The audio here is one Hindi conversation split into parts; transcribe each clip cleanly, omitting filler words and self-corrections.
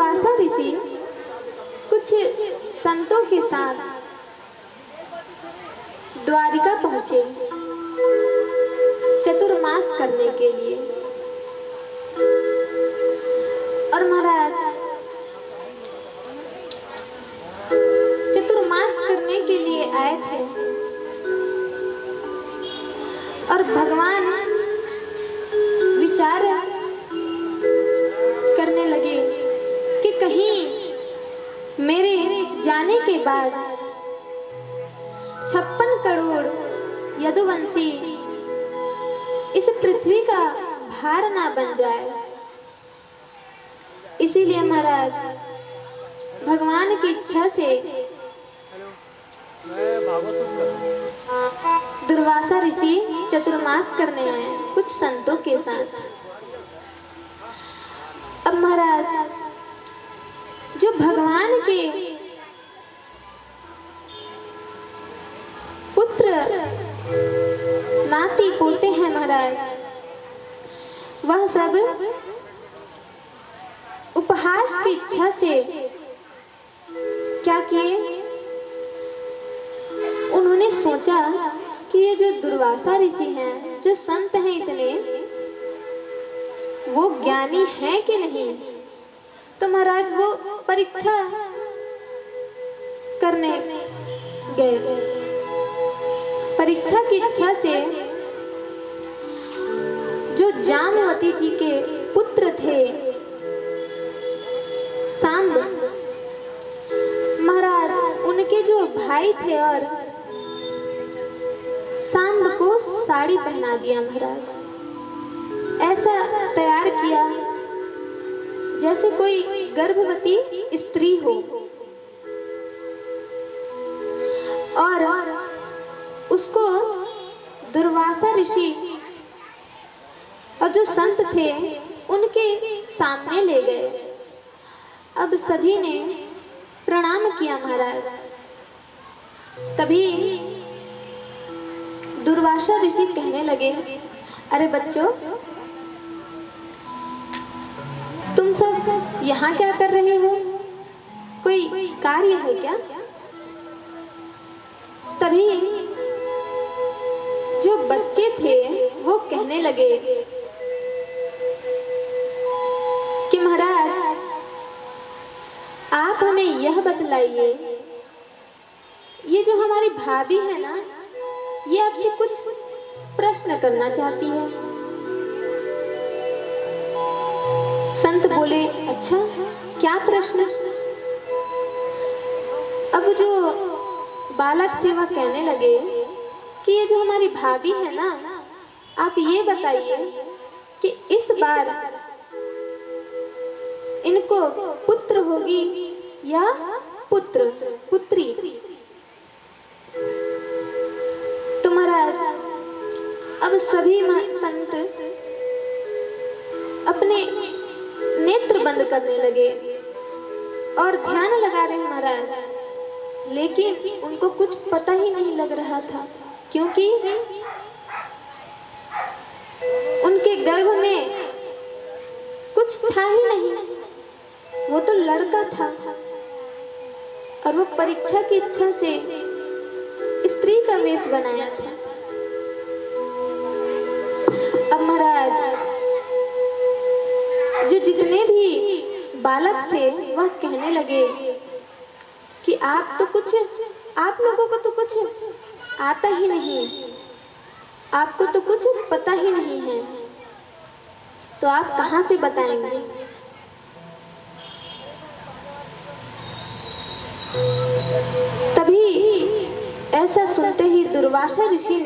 दुर्वासा ऋषि कुछ संतों के साथ द्वारिका पहुंचे चतुर्मास करने के लिए। और महाराज चतुर्मास करने के लिए आए थे और भगवान विचार करने लगे कि कहीं मेरे जाने के बाद 56 करोड़ यदुवंशी इस पृथ्वी का भार ना बन जाए। इसीलिए महाराज भगवान की इच्छा से दुर्वासा ऋषि चतुर्मास करने आए कुछ संतों के साथ। अब महाराज जो भगवान के पुत्र नाती पोते हैं महाराज, वह सब उपहास की इच्छा से क्या किए, उन्होंने सोचा कि ये जो दुर्वासा ऋषि हैं, जो संत हैं इतने, वो ज्ञानी हैं कि नहीं। तो महाराज वो परीक्षा करने गए। परीक्षा की इच्छा से जो जामवती जी के पुत्र थे सांब महाराज, उनके जो भाई थे और सांब को साड़ी पहना दिया महाराज। ऐसा तैयार किया जैसे कोई गर्भवती स्त्री हो, और उसको दुर्वासा ऋषि और जो संत थे उनके सामने ले गए। अब सभी ने प्रणाम किया महाराज। तभी दुर्वासा ऋषि कहने लगे, अरे बच्चों, तुम सब यहाँ क्या कर रहे हो? कोई कार्य है क्या? तभी जो बच्चे थे वो कहने लगे कि महाराज, आप हमें यह बतलाइए, ये जो हमारी भाभी है ना, ये आपसे कुछ प्रश्न करना चाहती है। संत बोले, अच्छा क्या प्रश्न? अब जो बालक थे वह कहने लगे कि ये जो हमारी भाभी है ना, आप ये बताइए कि इस बार इनको पुत्र होगी या पुत्री? तो महाराज अब सभी संत अपने नेत्र बंद करने लगे और ध्यान लगा रहे महाराज, लेकिन उनको कुछ पता ही नहीं लग रहा था, क्योंकि उनके गर्भ में कुछ था ही नहीं। वो तो लड़का था और वो परीक्षा की इच्छा से स्त्री का वेश बनाया था। अब महाराज जो जितने भी बालक थे वह कहने लगे कि आप लोगों को तो कुछ आता ही नहीं, आपको तो कुछ पता ही नहीं है, तो आप कहां से बताएंगे? तभी ऐसा सुनते ही दुर्वासा ऋषि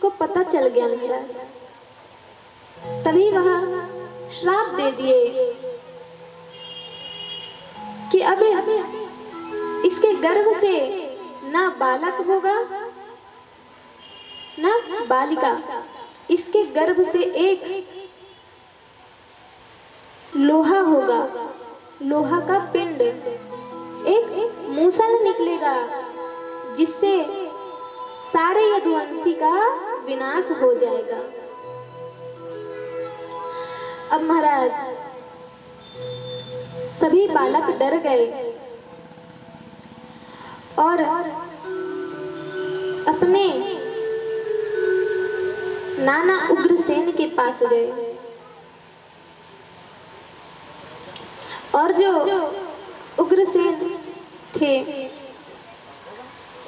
को पता चल गया महाराज। तभी वह श्राप दे दिए कि अब इसके गर्भ से ना बालक होगा ना बालिका, इसके गर्भ से एक लोहा होगा, लोहा का पिंड, एक मूसल निकलेगा जिससे सारे यदुवंशी का विनाश हो जाएगा। अब महाराज सभी बालक डर गए और अपने नाना उग्रसेन के पास गए और जो उग्रसेन थे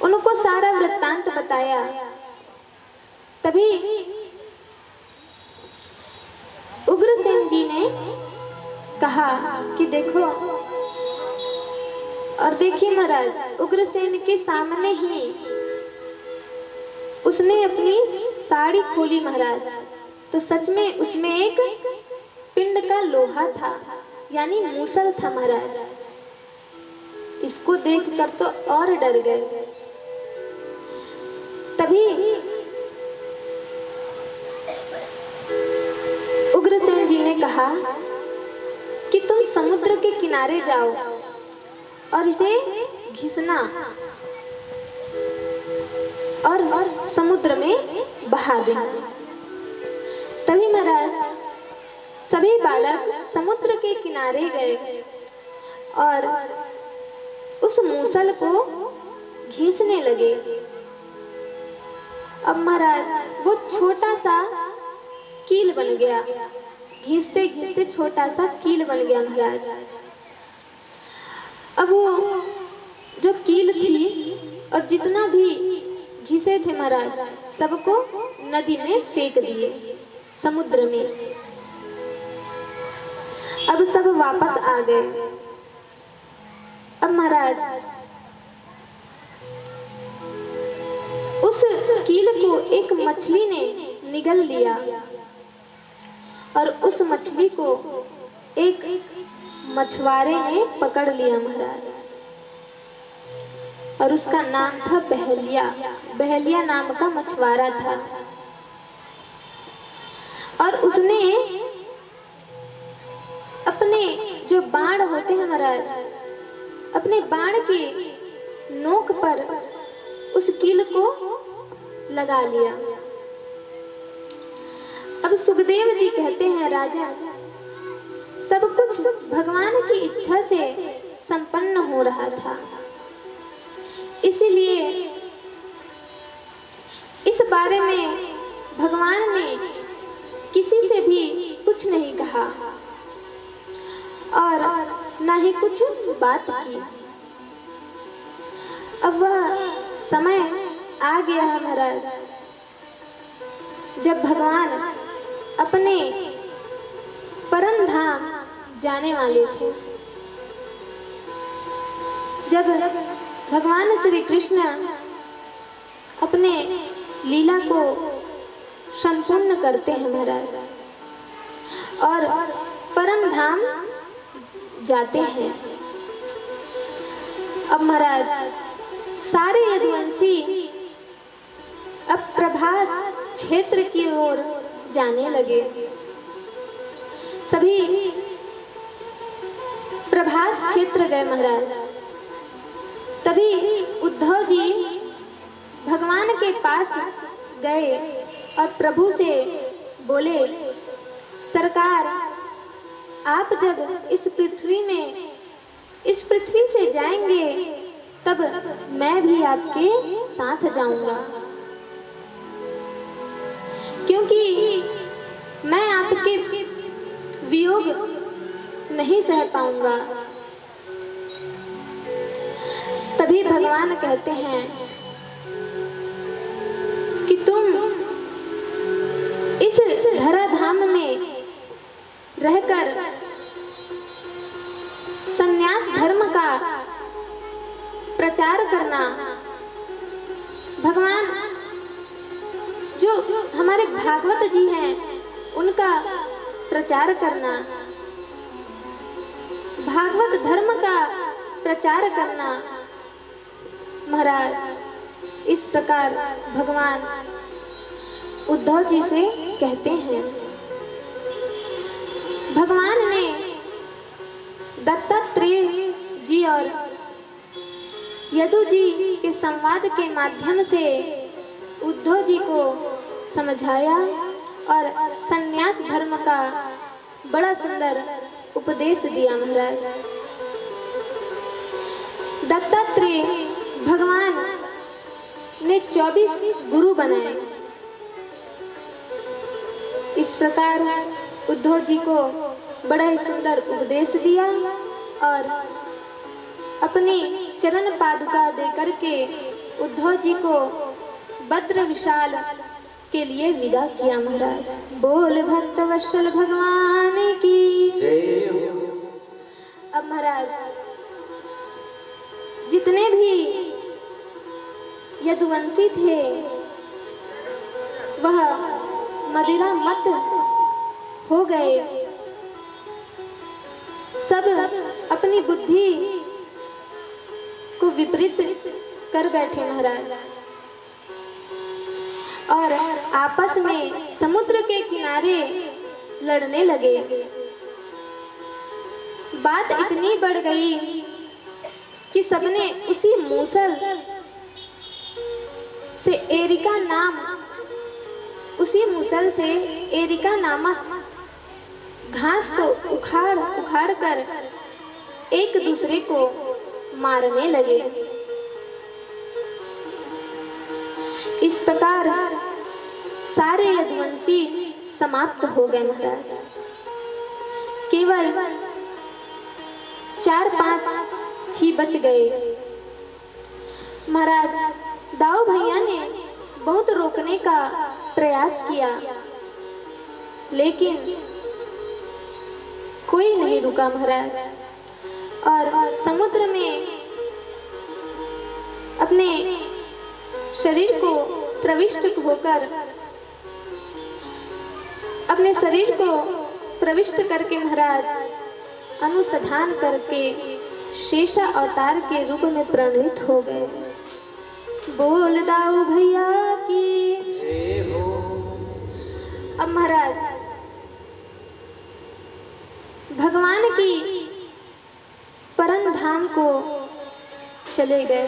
उनको सारा वृत्तांत बताया। तभी उग्रसेन जी ने कहा कि देखो, और देखिए महाराज उग्रसेन के सामने ही उसने अपनी साड़ी खोली महाराज, तो सच में उसमें एक पिंड का लोहा था, यानी मूसल था महाराज। इसको देखकर तो और डर गए। तभी उग्रसेन जी ने कहा कि तुम समुद्र के किनारे जाओ और इसे घिसना और समुद्र में बहा देना। तभी महाराज सभी बालक समुद्र के किनारे गए और उस मूसल को घिसने लगे। अब महाराज वो छोटा सा कील बन गया, घिसते घिसते छोटा सा कील बन गया महाराज। अब वो जो कील थी और जितना भी घिसे थे महाराज सबको नदी में फेंक दिए, समुद्र में। अब सब वापस आ गए। अब महाराज उस कील को एक मछली ने निगल लिया और उस मछली को एक मछुआरे ने पकड़ लिया महाराज, और उसका नाम था बहेलिया। बहेलिया नाम का मछुआरा था और उसने अपने जो बाण होते हैं महाराज, अपने बाण के नोक पर उस कील को लगा लिया। अब सुखदेव जी कहते हैं, राजा सब कुछ भगवान की इच्छा से संपन्न हो रहा था, इसीलिए इस बारे में भगवान ने किसी से भी कुछ नहीं कहा और ना ही कुछ बात की। अब वह समय आ गया है महाराज जब भगवान अपने परम धाम जाने वाले थे। जब भगवान श्री कृष्ण अपने लीला को संपूर्ण करते हैं महाराज और परम धाम जाते हैं। अब महाराज सारे यदुवंशी अब प्रभास क्षेत्र की ओर जाने लगे। सभी प्रभास क्षेत्र गए महाराज। तभी उद्धव जी भगवान के पास गए और प्रभु से बोले, सरकार आप जब इस पृथ्वी से जाएंगे तब मैं भी आपके साथ जाऊंगा, क्योंकि मैं आपके वियोग नहीं सह पाऊंगा। तभी भगवान कहते हैं कि तुम इस धराधाम में रहकर संन्यास धर्म का प्रचार करना, भगवान जो हमारे भागवत जी हैं उनका प्रचार करना, भागवत धर्म का प्रचार करना। महाराज इस प्रकार भगवान उद्धव जी से कहते हैं। भगवान ने दत्तात्रेय जी और यदु जी के संवाद के माध्यम से उद्धव जी को समझाया और संन्यास धर्म का बड़ा सुंदर उपदेश दिया महाराज। दत्तात्रेय भगवान ने 24 गुरु बनाए। इस प्रकार उद्धव जी को बड़ा ही सुंदर उपदेश दिया और अपनी चरण पादुका दे करके उद्धव जी को भद्र विशाल के लिए विदा किया महाराज। बोल भक्त वत्सल भगवान की जय हो। अब महाराज जितने भी यदुवंशी थे वह मदिरा मत हो गए। सब अपनी बुद्धि को विपरीत कर बैठे महाराज और आपस में समुद्र के किनारे लड़ने लगे। बात इतनी बढ़ गई कि सबने उसी मूसल से एरिका नामक घास को उखाड़ कर एक दूसरे को मारने लगे। इस प्रकार सारे यदुवंशी समाप्त हो गए महाराज। केवल 4-5 ही बच गए। महाराज दाऊ भैया ने बहुत रोकने का प्रयास किया लेकिन कोई नहीं रुका महाराज और समुद्र में अपने शरीर को प्रविष्ट करके महाराज अनुसंधान करके शेषा अवतार के रूप में परिणित हो गए। बोल दाऊ भैया की जय हो। अब महाराज भगवान की परम धाम को चले गए।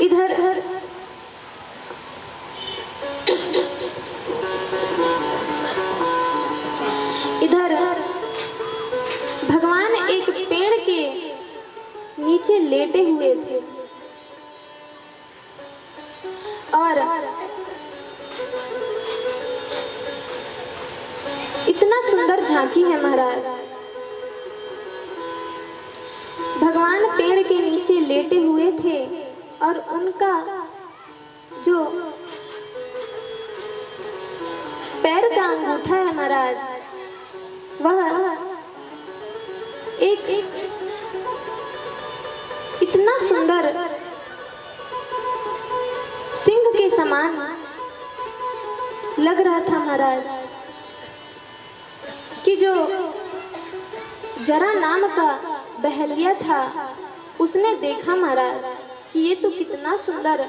इधर भगवान एक पेड़ के नीचे लेटे हुए थे और इतना सुंदर झांकी है महाराज। भगवान पेड़ के नीचे लेटे हुए थे और उनका जो पैर का अंगूठा है महाराज वह एक इतना सुंदर सिंह के समान लग रहा था महाराज कि जो जरा नाम का बहलिया था उसने देखा महाराज कि ये तो कितना सुंदर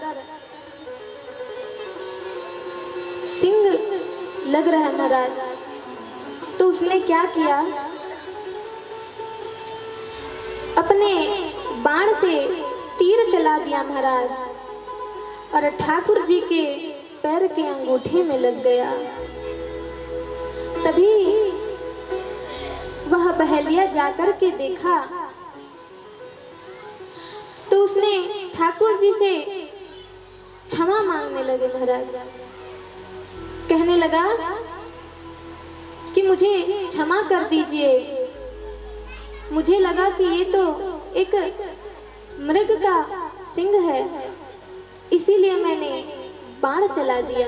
सिंह लग रहा है महाराज। तो उसने क्या किया, अपने बाण से तीर चला दिया महाराज और ठाकुर जी के पैर के अंगूठे में लग गया। तभी वह बहलिया जाकर के देखा तो उसने ठाकुर जी से क्षमा मांगने लगे महाराज। कहने लगा कि मुझे क्षमा कर दीजिए, मुझे लगा कि ये तो एक मृग का सिंह है इसीलिए मैंने बाण चला दिया।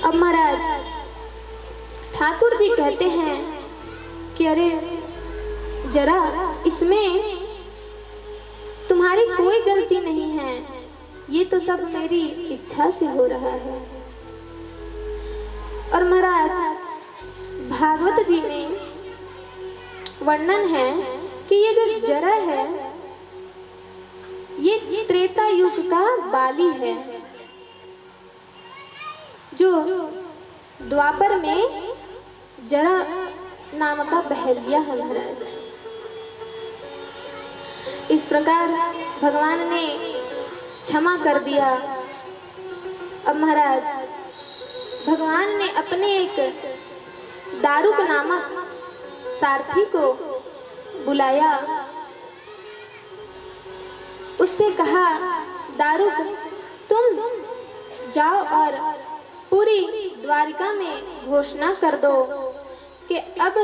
अब महाराज ठाकुर जी कहते हैं कि अरे जरा इसमें तुम्हारी कोई गलती नहीं है, ये तो सब मेरी इच्छा से हो रहा है। और महाराज भागवत जी में वर्णन है कि ये जो जरा है ये त्रेता युग का बाली है जो द्वापर में जरा नाम का बहलिया है महाराज। इस प्रकार भगवान ने क्षमा कर दिया। अब महाराज भगवान ने अपने एक दारुक नामक सारथी को बुलाया। उससे कहा, दारुक तुम जाओ और पूरी द्वारिका में घोषणा कर दो कि अब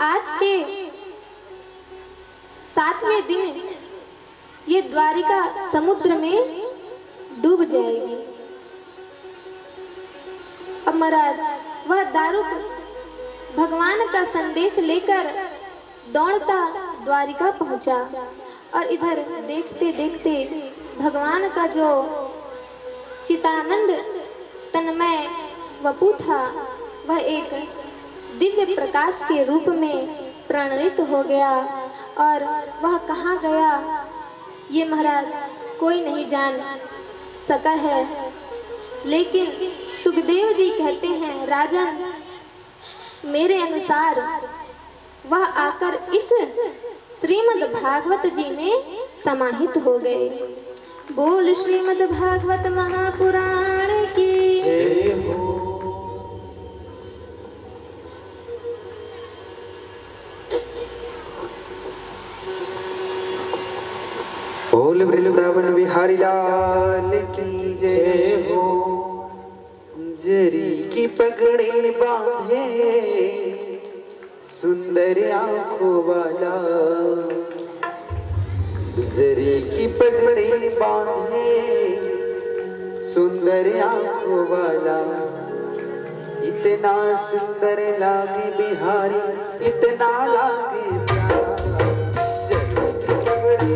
आज के 7वें दिन ये द्वारिका समुद्र में डूब जाएगी। अब महाराज वह दारुक भगवान का संदेश लेकर दौड़ता द्वारिका पहुंचा और इधर देखते देखते भगवान का जो चितानंद तन्मय वपु था वह एक दिव्य प्रकाश के रूप में प्रणित हो गया और वह कहाँ गया ये महाराज कोई नहीं जान सका है। लेकिन सुखदेव जी कहते हैं, राजन मेरे अनुसार वह आकर इस श्रीमद् भागवत जी में समाहित हो गए। बोल श्रीमद् भागवत महापुराण की जय हो। बोल वृंदावन बिहारी लाल की जय हो। जरी की पगड़ी बांधे सुंदर आंखों वाला, जरी की पगड़ी बांधे सुंदर आंखों वाला, इतना सुंदर लागे बिहारी इतना लागे प्यारा। जरी की पगड़ी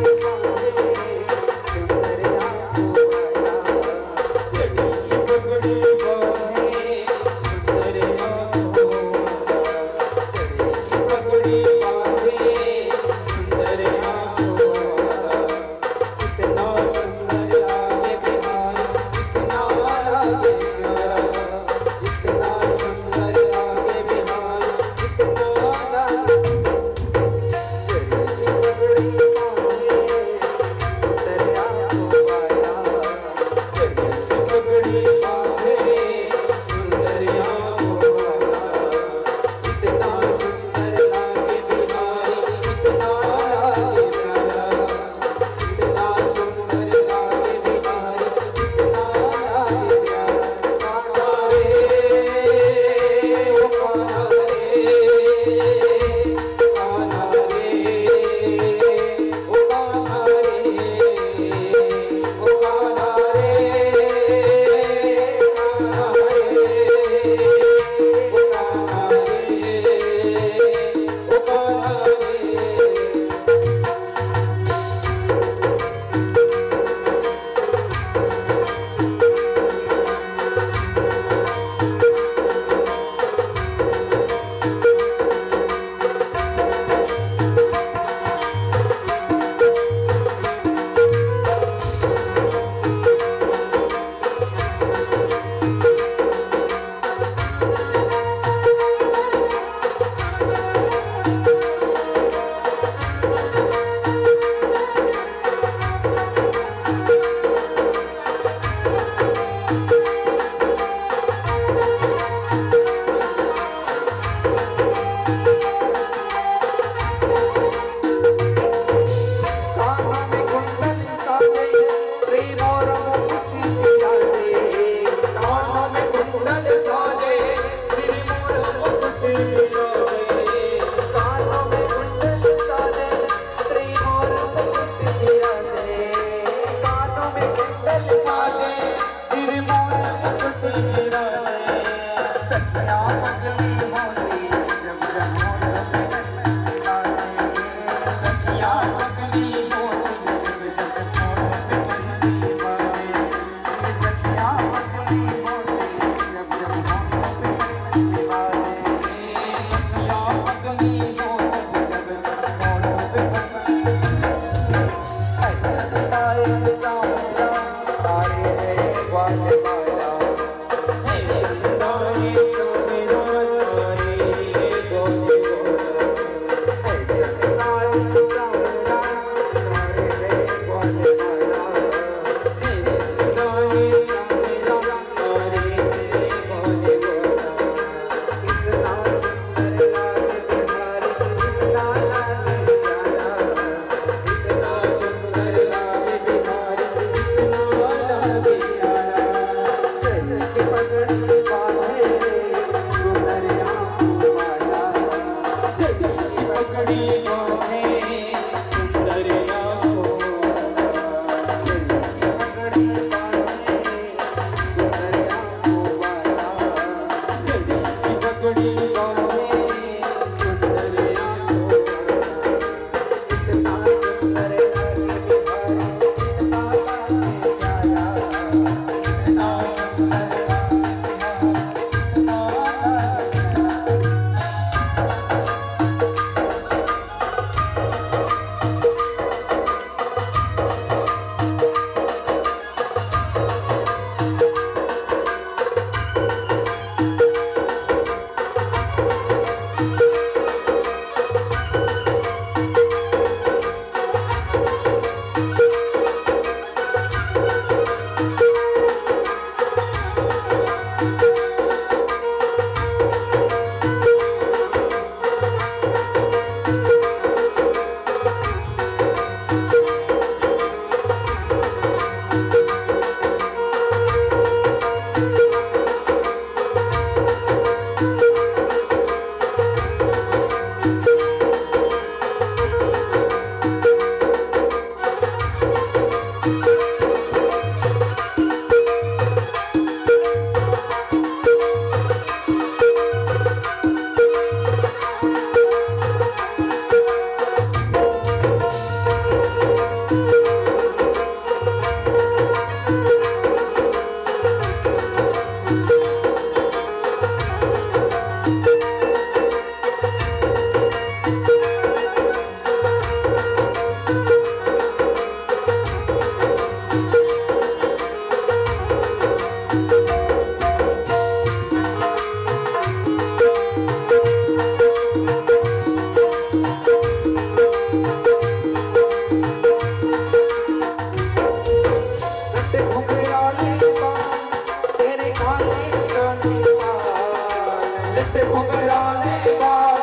लट घुंघराले बाल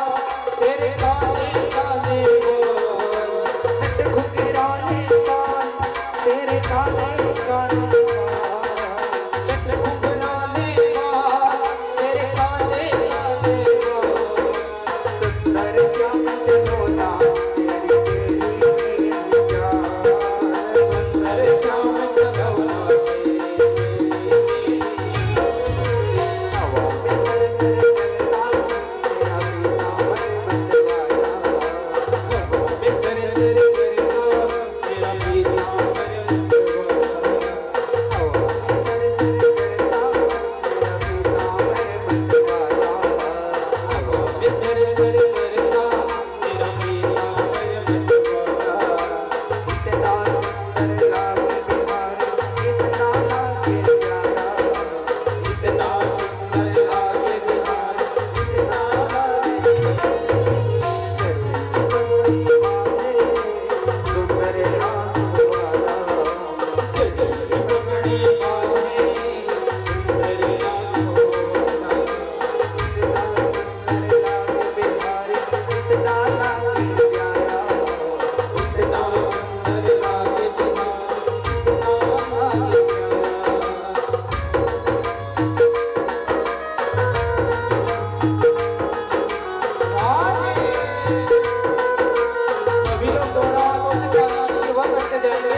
तेरे काले काले बाल लट घुंघराले बाल तेरे काले काले बाल लट घुंघराले बाल तेरे काले काले बाल सुंदर श्याम सलोना तेरी तेरी जान सुंदर श्याम सलोना हवा में सर सर चलता तेरा पीना मन मतवाया हवा में सर सर चलता तेरा पीना मन मतवाया हवा में सर सर चलता तेरा पीना मन मतवाया हवा में सर सर चलता तेरा पीना मन मतवाया इतना सुंदर लागे बिहार इतना लागे प्यारा इतना सुंदर लागे बिहार इतना लागे सुंदर राम वाला चली पगड़ी बांधे सुंदर राम वाला इतना सुंदर लागे बिहार इतना लागे प्यारा इतना सुंदर लागे बिहार इतना लागे प्यारा सभी लोग दोनों हाथों से गाना शुरू करते जाएंगे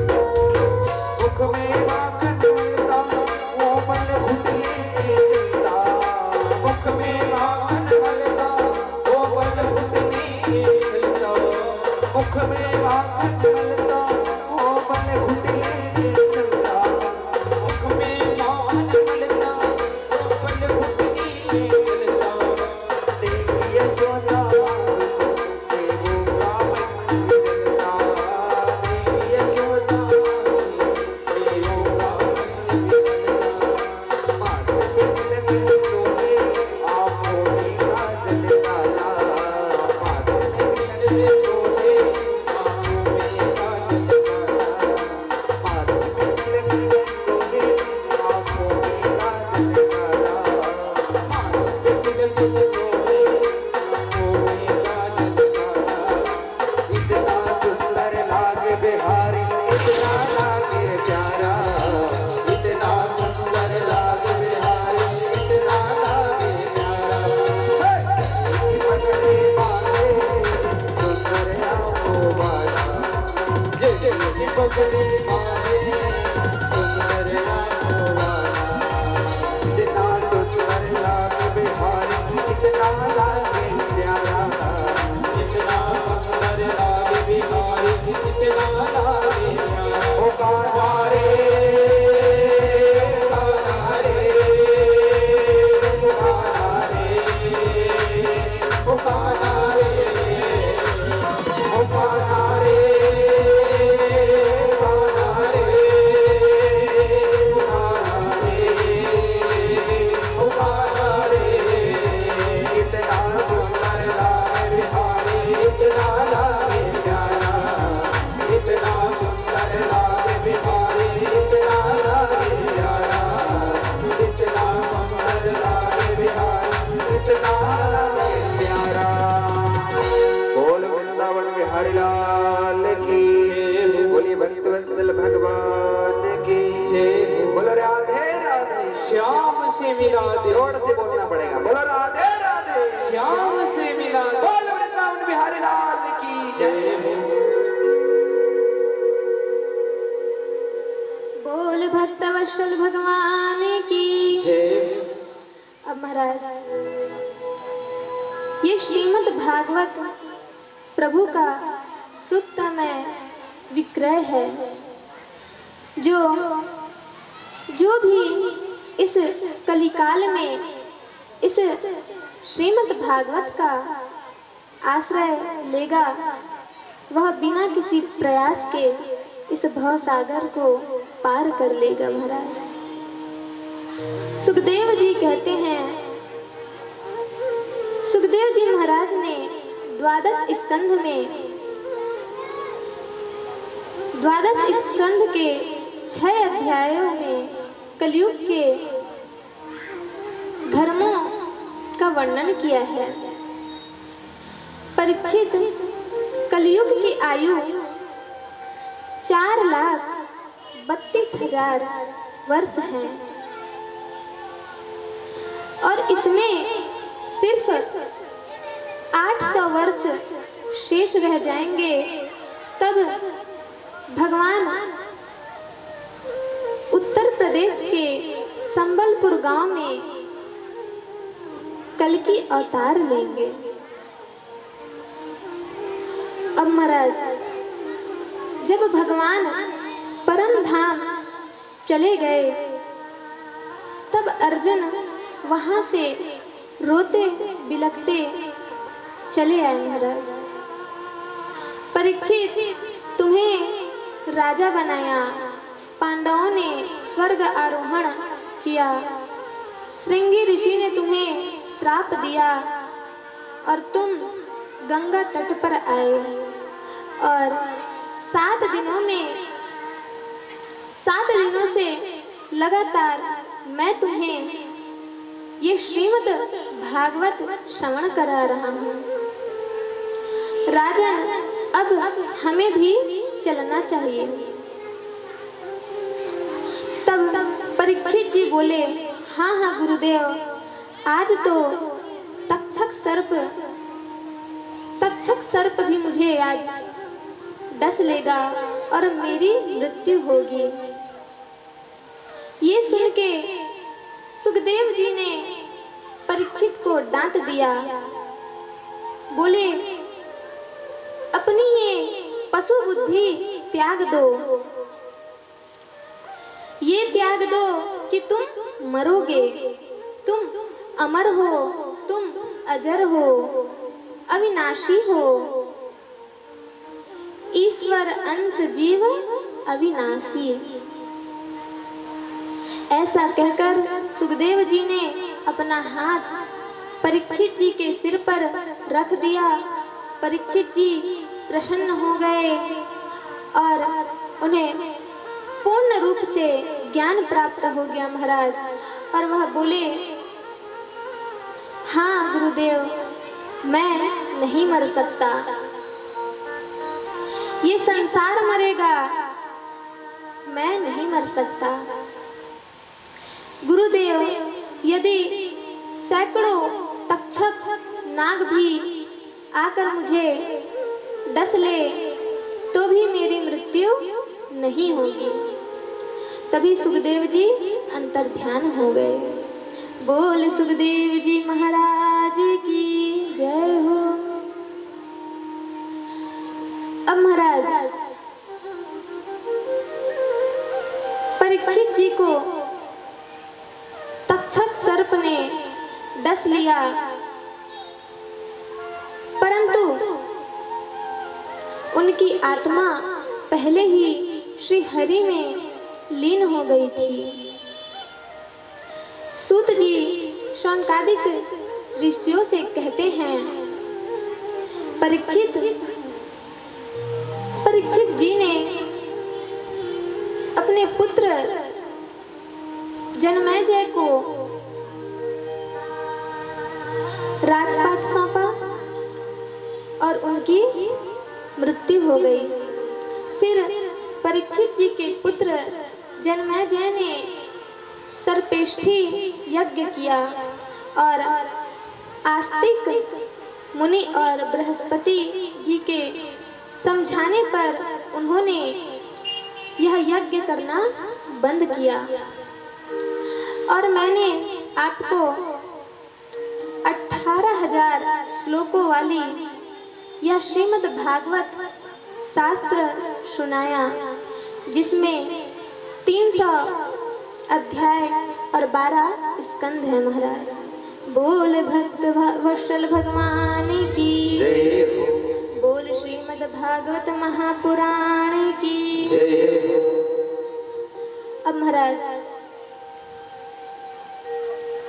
मुख में माखन मलता वो पल घुटने चलता मुख में माखन मलता वो पल घुटने चलता मुख में माखन मलता वो पल घुटने चलता मुख में माखन मलता वो पल घुटने चलता देखिए यशोदा देवो का मन जलता देखिए यशोदा देवो का मन जलता माथे पे तिलक सोहे आँखों में काजल काला माथे पे तिलक सोहे आँखों में काजल काला माथे पे तिलक सोहे आँखों में काजल काला माथे पे तिलक सोहे आँखों में काजल काला इतना सुंदर लागे बिहारी इतना लागे प्यारा इतना सुंदर लागे बिहारी इतना लागे प्यारा पगड़ी बांधे सुंदर आँखों वाला पगड़ी बांधे सुंदर आँखों वाला इतना सुंदर लागे बिहारी इतना लागे प्यारा इतना सुंदर लागे बिहारी इतना लागे प्यारा ओ कान्हा रे कान्हा रे कान्हा रे ओ कान्हा रे ओ कान्हा रे कान्हा रे कान्हा रे ओ कान्हा रे इतना सुंदर लागे बिहारी इतना लागे प्यारा इतना सुंदर लागे बिहारी इतना लागे प्यारा इतना सुंदर लागे बिहारी इतना लागे प्यारा बोल वृंदावन बिहारी लाल की बोलिए भक्तवत्सल भगवान की बोलो राधे राधे श्याम से मिला दे जोर से बोलना पड़ेगा बोलो राधे राधे श्याम से मिला बोल वृंदावन बिहारी लाल की जय कौशल भगवान की। जय। अब महाराज, ये श्रीमद् भागवत प्रभु का सुत्तमय विक्रय है। जो भी इस कलिकाल में इस श्रीमद् भागवत का आश्रय लेगा, वह बिना किसी प्रयास के इस भव सागर को पार कर लेगा। महाराज, सुखदेव जी कहते हैं, सुखदेव जी महाराज ने द्वादश स्कंध के 6 अध्यायों में कलयुग के धर्मों का वर्णन किया है। परीक्षित, कलयुग की आयु 4,32,000 वर्ष है और इसमें सिर्फ 800 वर्ष शेष रह जाएंगे, तब भगवान उत्तर प्रदेश के संबलपुर गांव में कल्कि अवतार लेंगे। अब महाराज, जब भगवान परम धाम चले गए, तब अर्जुन वहां से रोते बिलखते चले आए। महाराज, परीक्षित, तुम्हें राजा बनाया, पांडवों ने स्वर्ग आरोहण किया, श्रृंगी ऋषि ने तुम्हें श्राप दिया और तुम गंगा तट पर आए और 7 दिनों से लगातार मैं तुम्हें ये श्रीमद् भागवत श्रवण करा रहा हूँ। राजन, अब हमें भी चलना चाहिए। तब परीक्षित जी बोले, हाँ हाँ गुरुदेव, आज तो तक्षक सर्प भी मुझे आज डस लेगा और मेरी मृत्यु होगी। ये सुन के सुखदेव जी ने परीक्षित को डांट दिया। बोले, अपनी ये पशु बुद्धि त्याग दो, ये त्याग दो कि तुम मरोगे। तुम अमर हो, तुम अजर हो, अविनाशी हो, ईश्वर अंश जीव अविनाशी। ऐसा कहकर सुखदेव जी ने अपना हाथ परीक्षित जी के सिर पर रख दिया। परीक्षित जी प्रसन्न हो गए और उन्हें पूर्ण रूप से ज्ञान प्राप्त हो गया। महाराज, और वह बोले, हाँ गुरुदेव, मैं नहीं मर सकता, ये संसार मरेगा, मैं नहीं मर सकता। गुरुदेव, यदि सैकड़ों तक्षक नाग भी आकर मुझे डस ले तो भी मेरी मृत्यु नहीं होगी। तभी सुखदेव जी अंतर्ध्यान हो गए। बोल सुखदेव जी महाराज की जय हो। अब महाराज, परीक्षित जी को तक्षक सर्प ने डस लिया, परंतु उनकी आत्मा पहले ही श्री हरि में लीन हो गई थी। सूत जी शौनकादिक ऋषियों से कहते हैं, परीक्षित जी ने अपने पुत्र जनमेजय को राजपाट सौंपा और उनकी मृत्यु हो गई। फिर परीक्षित जी के पुत्र जनमेजय ने सर्पेष्ठी यज्ञ किया और आस्तिक मुनि और बृहस्पति जी के समझाने पर उन्होंने यह यज्ञ करना बंद किया और मैंने आपको 18,000 श्लोकों वाली यह श्रीमद् भागवत शास्त्र सुनाया, जिसमें 300 अध्याय और 12 स्कंध है। महाराज बोल भक्त वत्सल भगवान की जय हो, बोल श्रीमद् भागवत महापुराण की जय हो। अब महाराज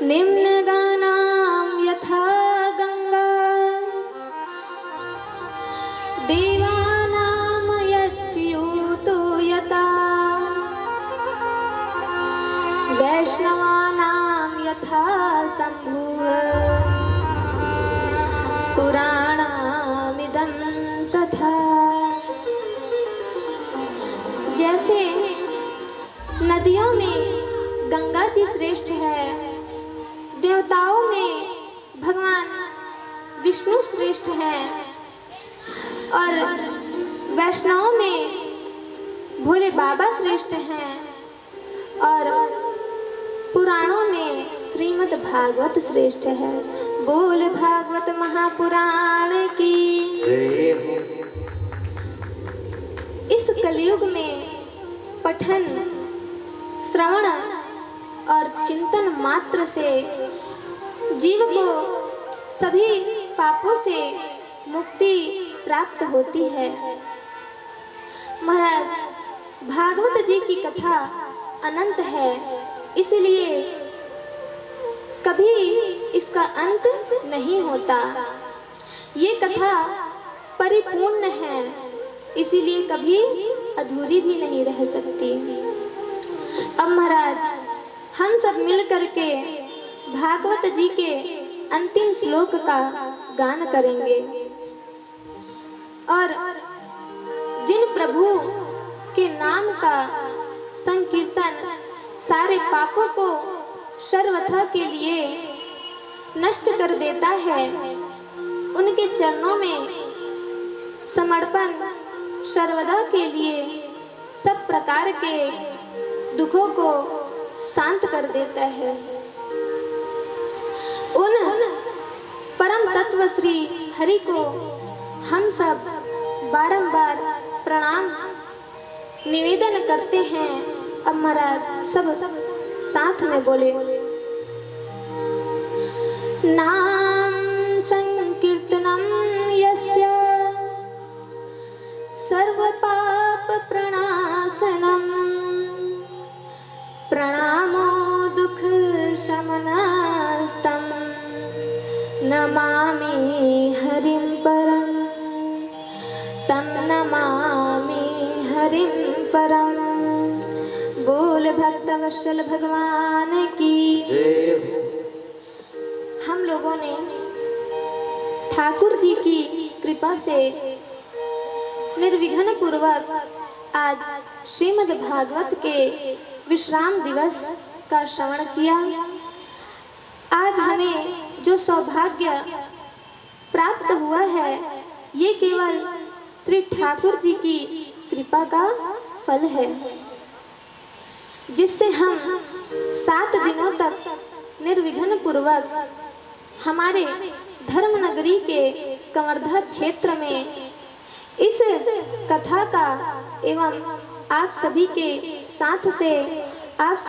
निम्न गानाम यथा गंगा देवानाम यच्युतो यथा वैष्णवानाम यथा शंभुः पुराणामिदं तथा। जैसे नदियों में गंगा जी श्रेष्ठ है, देवताओं में भगवान विष्णु श्रेष्ठ हैं और वैष्णवों में भोले बाबा श्रेष्ठ हैं और पुराणों में श्रीमद् भागवत श्रेष्ठ है। बोल भागवत महापुराण की जय हो। इस कलयुग में पठन, श्रवण और चिंतन मात्र से जीव को सभी पापों से मुक्ति प्राप्त होती है। महाराज भागवत जी की कथा अनंत है, इसलिए कभी इसका अंत नहीं होता। ये कथा परिपूर्ण है, इसीलिए कभी अधूरी भी नहीं रह सकती। अब महाराज हम सब मिल करके भागवत जी के अंतिम श्लोक का गान करेंगे और जिन प्रभु के नाम का संकीर्तन सारे पापों को सर्वथा के लिए नष्ट कर देता है, उनके चरणों में समर्पण सर्वदा के लिए सब प्रकार के दुखों को शांत कर देता है। उन परम तत्व श्री हरि को हम सब बारंबार प्रणाम निवेदन करते हैं। अब महाराज सब साथ में बोले, नाम संकीर्तनम यस्य सर्व पाप प्रणाशनम प्रणामो दुख शमनस्तं नमामि हरिं परम तं नमामि हरिं परम। बोल भक्त वत्सल भगवान की जय हो। हम लोगों ने ठाकुर जी की कृपा से निर्विघ्न पूर्वक आज श्रीमद् भागवत के विश्राम दिवस का श्रवण किया। आज हमें जो सौभाग्य प्राप्त हुआ है, ये केवल श्री ठाकुर जी की कृपा का फल है, जिससे हम 7 दिनों तक निर्विघ्न पूर्वक हमारे धर्म नगरी के कवर्धा क्षेत्र में इस कथा का एवं आप सभी के साथ से आप